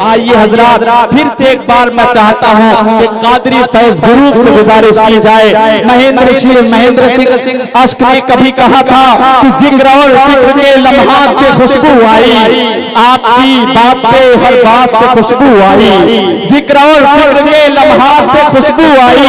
आइए हजरात, फिर से एक बार मैं चाहता हूँ कि कादरी फैज गुरु को गुजारिश की जाए। महेंद्र सिंह अश्क ने कभी कहा था कि जिक्र और फिक्र के लम्हात से खुशबू आई, आपकी बात पे हर बात से खुशबू आई। जिक्र और फिक्र के लम्हात से खुशबू आई,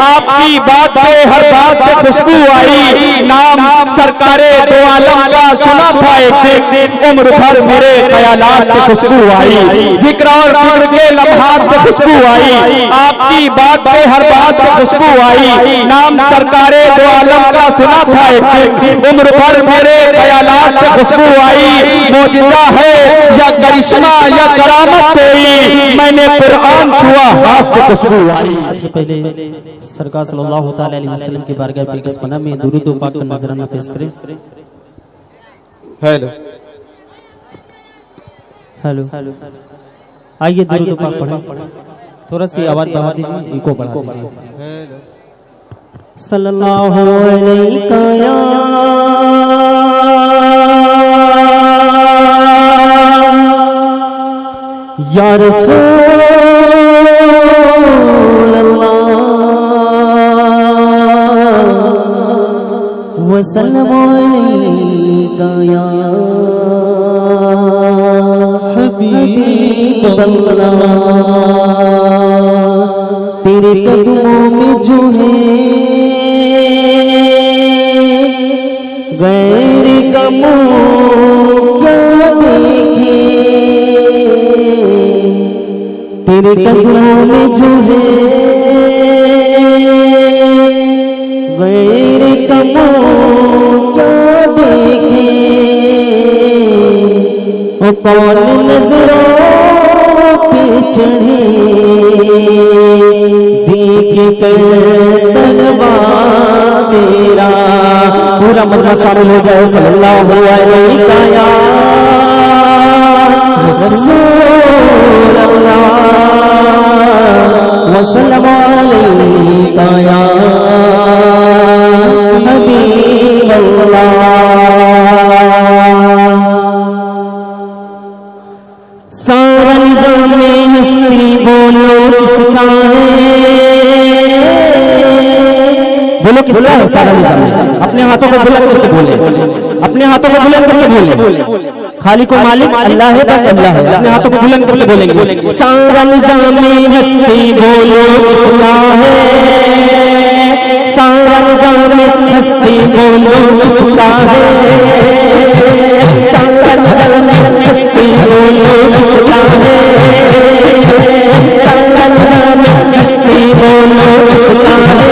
आपकी बात पे हर बात से खुशबू आई। नाम सरकारे दो आलम का सुना था एक दिन, उम्र भर मेरे ख्यालात से खुशबू आई। जिक्र और फिक्र के लम्हात से खुशबू आई, आपकी बात पे हर बात से खुशबू आई। नाम सरकारे दो आलम का सुना था एक दिन, उम्र भर मेरे ख्यालात से खुशबू आई। मौजिज़ा है या करिश्मा या करामत कोई, मैंने कुरान छुआ हाथ से खुशबू आई। सबसे पहले सरकार सल्लल्लाहु तआला अलैहि वसल्लम की बारगाह पे किस पना में दुरूद व पाक का नजराना पेश करें। हेलो आइए दुरूद व पाक पढ़ें। थोड़ा सी आवाज बढ़ा दीजिए, इको बढ़ा दीजिए। सल्लल्लाहु अलैहि या रसूल अल्लाह वसल्लम अलैका या हबीब अल्लाह। तेरे कदमों में जो है गैर का मुँह क्या देखे, तेरे कदमों में जो है गैर का मुँह क्या देखे। ओ कौन नजरों पे चढ़े देख कर तलवा तेरा। पूरा मजमा शामिल हो जाए। सल्लल्लाहु अलैहि या रसूल अल्लाह वसल्लम अलैका या हबीब अल्लाह। सारा निज़ाम में हस्ती बोलो किसका है, बोलो किसका है सारा निज़ाम। अपने हाथों को बुलंद करके बोले, अपने हाथों को बुलंद करके बोले। खाली को मालिक अल्लाह है, बस अल्लाह है। अपने हाथों को बुलंद करके बोलेंगे। सारा निज़ाम में हस्ती बोलो किसका है, सारा निज़ाम में हस्ती बोलो किसका है, सारा निज़ाम में हस्ती बोलो किसका है, सारा निज़ाम में हस्ती बोलो किसका है।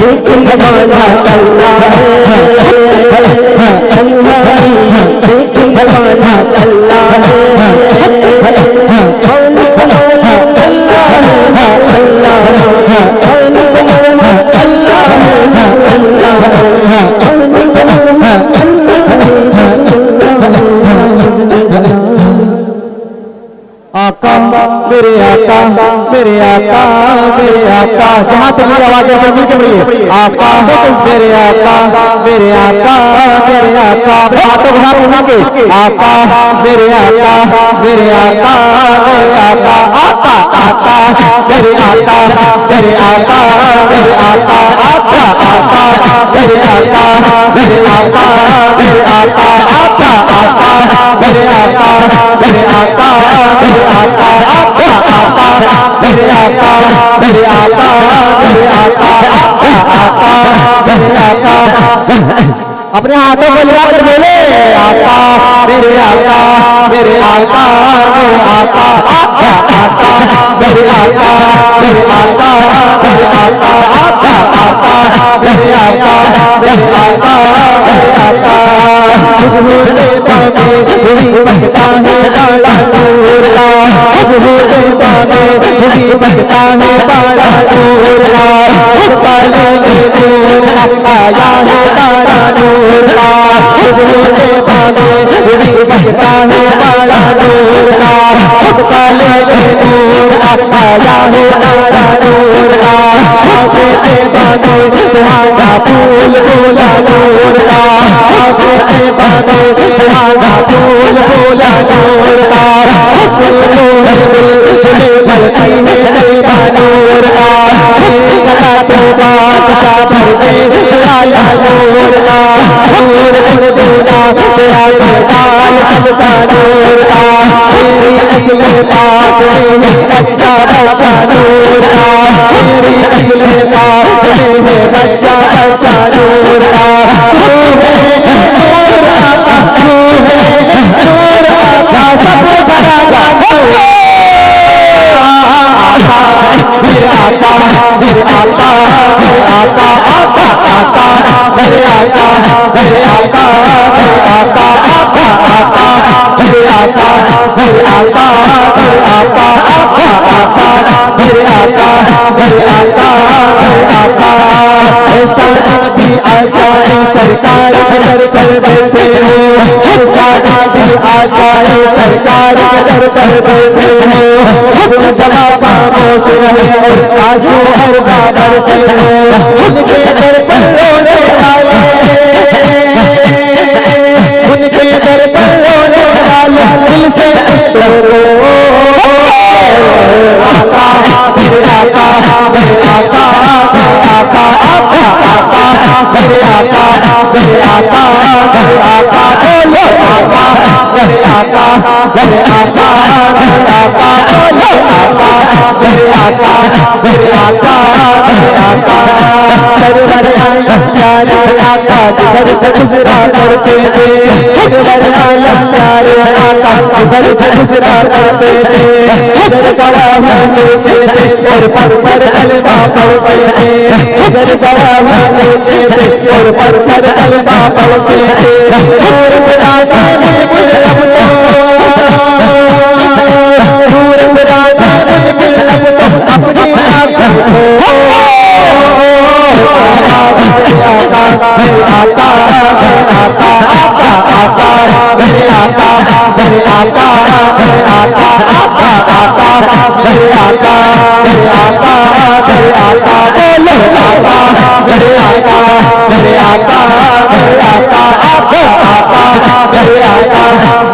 लेकिन मौला अल्लाह है, अल्लाह लेकिन मौला अल्लाह आका मेरे आका मेरे आका मेरे आका, जहाँ तक मेरी आवाज ऐसे मिलती रही, आका मेरे आका मेरे आका मेरे आका, हाथों को हाथ उठा के आका मेरे आका मेरे आका मेरे आका, आका आका मेरे आका मेरे आका मेरे आका, आका आका मेरे आका मेरे आका मेरे आका, आका आका मेरे आका मेरे आका मेरे आका, आका आका मेरे आका मेरे आका मेरे आका, आका आका मेरे आका। अपने हाथों को मिला कर बोले आका मेरे आका मेरे आका मेरे आका, आका आका मेरे आका मेरे आका मेरे आका, आका आका मेरे आका मेरे आका मेरे आका। भूले बाबे हुई बकता है बाला नूर का, भूले बाबे हुई बकता है बाला नूर का, पाले नूर आया है तारा नूर का, भूले बाबे हुई बकता है बाला नूर का, पाले नूर आया है तारा नूर का, बेटे बाबे सुहाना फूल बोला नूर का, बेटे बाबे सुहाना फूल बोला नूर का, भरती है तेरा नूर का, तो बात का भरते आया नूर का, नूर बोला तेरा दाल चलता नूर का, तेरी असले बात है बच्चा बच्चा नूर का, तेरी असले बात है बच्चा बच्चा नूर का, नूर आता सब बड़ा मेरे आका मेरे आका मेरे आका, आका आका मेरे आका मेरे आका मेरे आका, आका आका मेरे आका मेरे आका मेरे आका, आका आका मेरे आका मेरे आका मेरे आका। ऐसा भी आ जाए सरकार के दर पर बैठे हो, ऐसा भी आ जाए सरकार के दर पर बैठे हो, सभा खामोश रहे और आंसू हर बाबर से हो, उनके दर पर रोने वाले, उनके दर पर रोने वाले दिल से रो, आका मेरे आका मेरे आका मेरे आका, आका आका मेरे आका मेरे आका मेरे आका, बोलो आका मेरे आका मेरे आका मेरे आका, बोलो आका मेरे आका मेरे आका मेरे आका। सरवर आलम प्यारे आका जिधर से गुजरा करते थे, सरवर आलम प्यारे आका जिधर से गुजरा करते थे, इधर गवाह लेते थे और पर कलमा पढ़ते थे, इधर गवाह लेते थे और पर कलमा पढ़ते थे, दूर बुलाता बिल्कुल रब तो, दूर बुलाता बिल्कुल रब तो अपनी आंखों को, मेरे आका मेरे आका आका आका मेरे आका मेरे आका मेरे आका, आका आका मेरे आका मेरे आका मेरे आका, बोलो आका मेरे आका मेरे आका मेरे आका, आका आका मेरे आका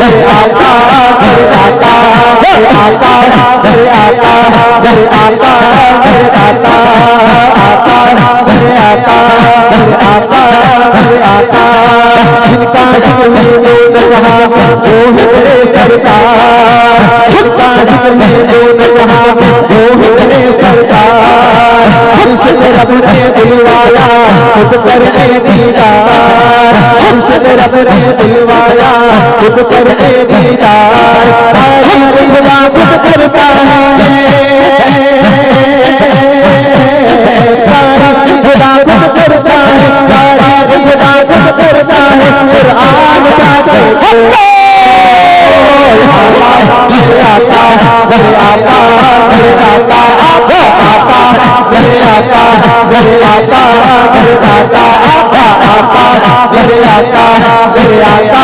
मेरे आका मेरे आका, मेरे आका मेरे आका मेरे आका मेरे आका, आका मेरे आका मेरे आका मेरे आका। जिनका जिक्र है वो न जहाँ वो है मेरे सरकार, जिनका जिक्र है वो न जहाँ वो है मेरे सरकार, मुर्शिद रब ने दिलवाया खुद करने दीदार, मुर्शिद रब ने दिलवाया खुद करने दीदार, तारी दिलवा खुद करता है, तारी मेरे आका मेरे दाता आका आका मेरे आका मेरे आका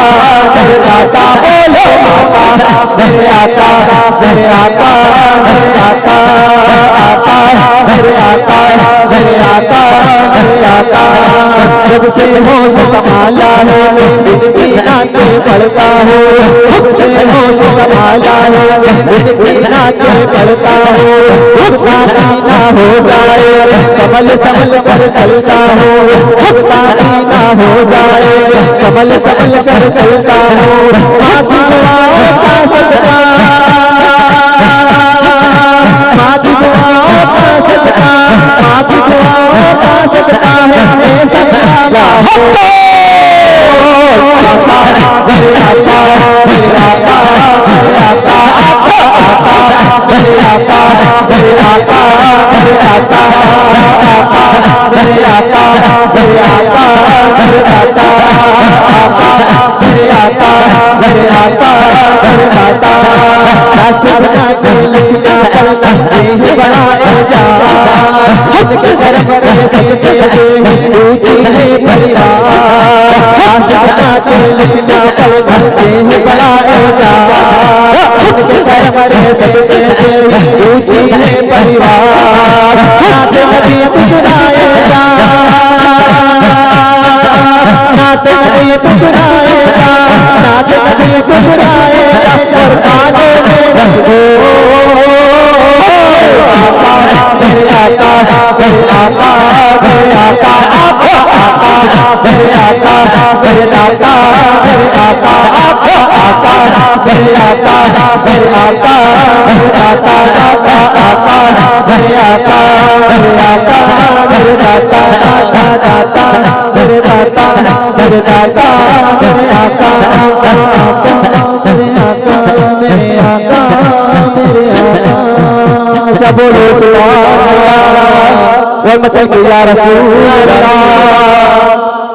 मेरे दाता बोलो आका मेरे आका मेरे आका मेरे आका आका मेरे आका मेरे आका मेरे आका जब से होश संभाला है जिंदगी नाते पढ़ता हूँ जब से होश संभाला है जिंदगी नाते पढ़ता हूँ उठना ना हो जाए संभल संभल कर चलता हूँ उठना ना हो जाए संभल संभल कर चलता हूँ माथी दुआओं का सदका माथी दुआओं का सदका माथी दुआओं का सदका है सदका मेरे आका मेरे आका मेरे आका मेरे आका मेरे आका मेरे आका मेरे आका मेरे आका मेरे दाता मेरे आका मेरे आका मेरे दाता रास्ते बनाते लिखना पढ़ना ही बड़ा एजाज जिनके धर्म के सदके से ऊंची है परिवार रास्ते बनाते लिखना पढ़ना ही बड़ा एजाज जिनके धर्म के सदके से ऊंची है परिवार नाते नबी सुनाएगा नाते नबी सुनाएगा नाते नबी सुनाएगा और कानों में रख दो मेरे आका मेरे आका मेरे आका मेरे आका मेरे दाता मेरे आका मेरे आका मेरे आका मेरे दाता दाता आका मेरे आका मेरे आका मेरे दाता दाता दाता मेरे दाता मेरे दाता मेरे आका मेरे आका मेरे आका मेरे आका सब बोलो सुभान अल्लाह व मचल के या रसूल अल्लाह